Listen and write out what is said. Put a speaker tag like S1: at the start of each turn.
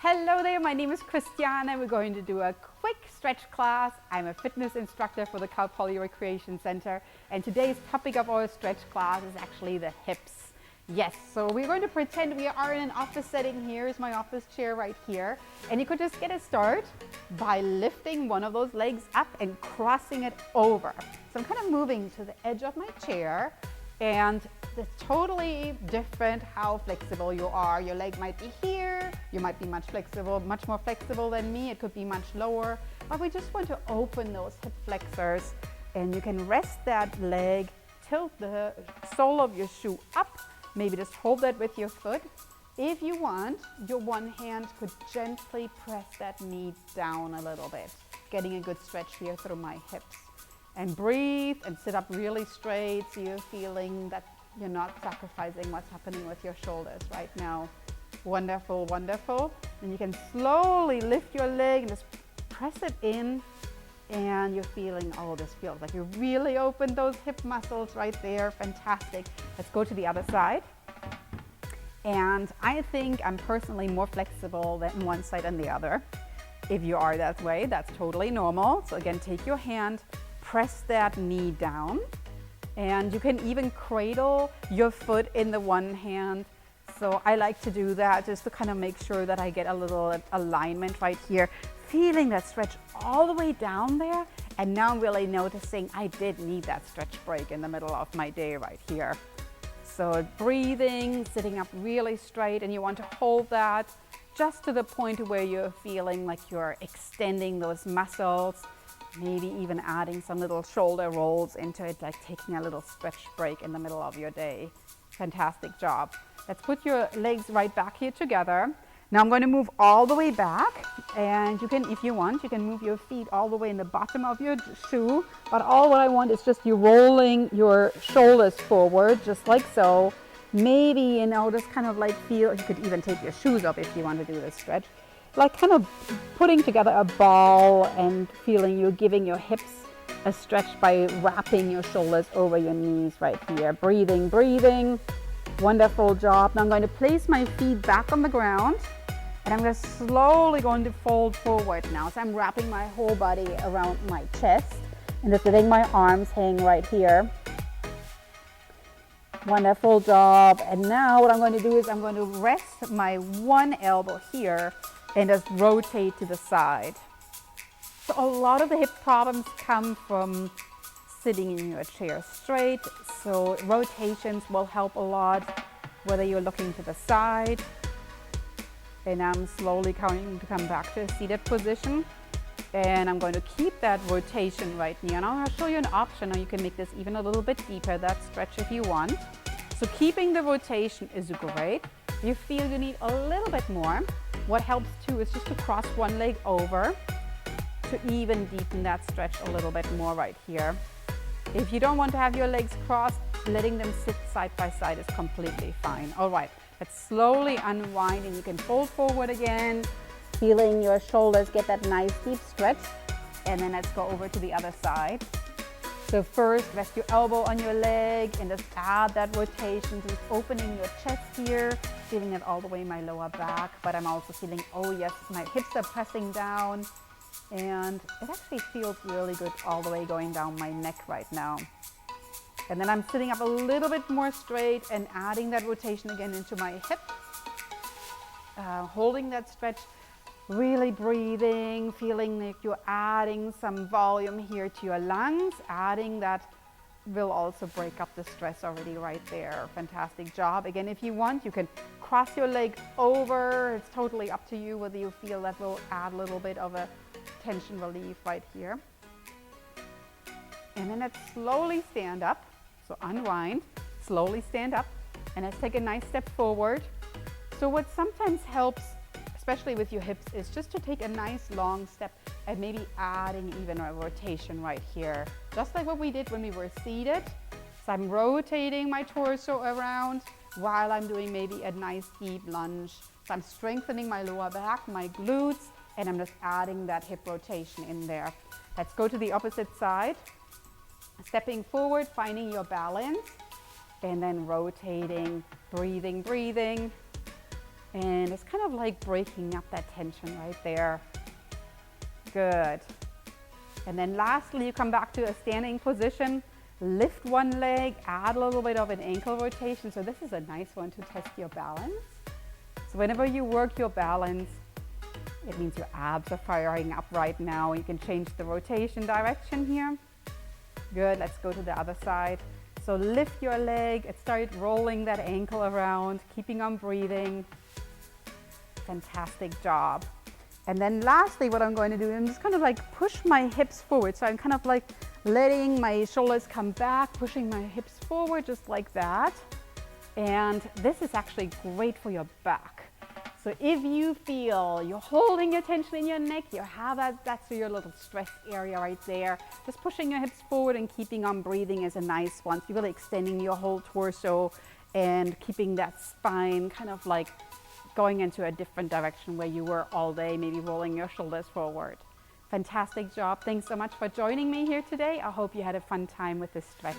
S1: Hello there, my name is Christiane. We're going to do a quick stretch class. I'm a fitness instructor for the Cal Poly Recreation Center, and today's topic of our stretch class is actually the hips. Yes, so we're going to pretend we are in an office setting. Here is my office chair right here, and you could just get a start by lifting one of those legs up and crossing it over. So I'm kind of moving to the edge of my chair, and it's totally different how flexible you are. Your leg might be here, you might be much more flexible than me. It could be much lower, but we just want to open those hip flexors, and you can rest that leg, tilt the sole of your shoe up, maybe just hold that with your foot. If you want, your one hand could gently press that knee down a little bit, getting a good stretch here through my hips. And breathe and sit up really straight so you're feeling that you're not sacrificing what's happening with your shoulders right now. Wonderful, wonderful. And you can slowly lift your leg and just press it in, and you're feeling, oh, this feels like you really opened those hip muscles right there. Fantastic. Let's go to the other side. And I think I'm personally more flexible than one side than the other. If you are that way, that's totally normal. So again, take your hand, press that knee down, and you can even cradle your foot in the one hand. So I like to do that just to kind of make sure that I get a little alignment right here, feeling that stretch all the way down there. And now I'm really noticing I did need that stretch break in the middle of my day right here. So breathing, sitting up really straight, and you want to hold that just to the point where you're feeling like you're extending those muscles. Maybe even adding some little shoulder rolls into it, like taking a little stretch break in the middle of your day. Fantastic job. Let's put your legs right back here together. Now I'm going to move all the way back, and you can, if you want, you can move your feet all the way in the bottom of your shoe. But all what I want is just you rolling your shoulders forward, just like so. Maybe, just kind of like feel, you could even take your shoes off if you want to do this stretch. Like kind of putting together a ball and feeling you're giving your hips a stretch by wrapping your shoulders over your knees right here. Breathing, breathing. Wonderful job. Now I'm going to place my feet back on the ground, and I'm just slowly going to fold forward now. So I'm wrapping my whole body around my chest and just letting my arms hang right here. Wonderful job. And now what I'm going to do is I'm going to rest my one elbow here and just rotate to the side. So a lot of the hip problems come from sitting in your chair straight. So rotations will help a lot, whether you're looking to the side. And I'm slowly going to come back to a seated position. And I'm going to keep that rotation right here. And I'll show you an option, or you can make this even a little bit deeper, that stretch if you want. So keeping the rotation is great. If you feel you need a little bit more, what helps too is just to cross one leg over to even deepen that stretch a little bit more right here. If you don't want to have your legs crossed, letting them sit side by side is completely fine. All right, let's slowly unwind, and you can fold forward again, feeling your shoulders get that nice deep stretch. And then let's go over to the other side. So first, rest your elbow on your leg and just add that rotation, just opening your chest here, feeling it all the way in my lower back, but I'm also feeling, oh yes, my hips are pressing down, and it actually feels really good all the way going down my neck right now. And then I'm sitting up a little bit more straight and adding that rotation again into my hips, holding that stretch. Really breathing, feeling like you're adding some volume here to your lungs. Adding that will also break up the stress already right there. Fantastic job. Again, if you want, you can cross your leg over. It's totally up to you whether you feel that will add a little bit of a tension relief right here. And then let's slowly stand up. So unwind, slowly stand up, and let's take a nice step forward. So what sometimes helps, especially with your hips, is just to take a nice long step and maybe adding even a rotation right here, just like what we did when we were seated. So I'm rotating my torso around while I'm doing maybe a nice deep lunge. So I'm strengthening my lower back, my glutes, and I'm just adding that hip rotation in there. Let's go to the opposite side. Stepping forward, finding your balance, and then rotating, breathing, breathing. And it's kind of like breaking up that tension right there. Good. And then lastly, you come back to a standing position, lift one leg, add a little bit of an ankle rotation. So this is a nice one to test your balance. So whenever you work your balance, it means your abs are firing up right now. You can change the rotation direction here. Good, let's go to the other side. So lift your leg and start rolling that ankle around, keeping on breathing. Fantastic job. And then lastly, what I'm going to do, I'm just kind of like push my hips forward. So I'm kind of like letting my shoulders come back, pushing my hips forward just like that. And this is actually great for your back. So if you feel you're holding your tension in your neck, you have that's your little stress area right there. Just pushing your hips forward and keeping on breathing is a nice one. So you're really extending your whole torso and keeping that spine kind of like going into a different direction where you were all day, maybe rolling your shoulders forward. Fantastic job. Thanks so much for joining me here today. I hope you had a fun time with this stretch.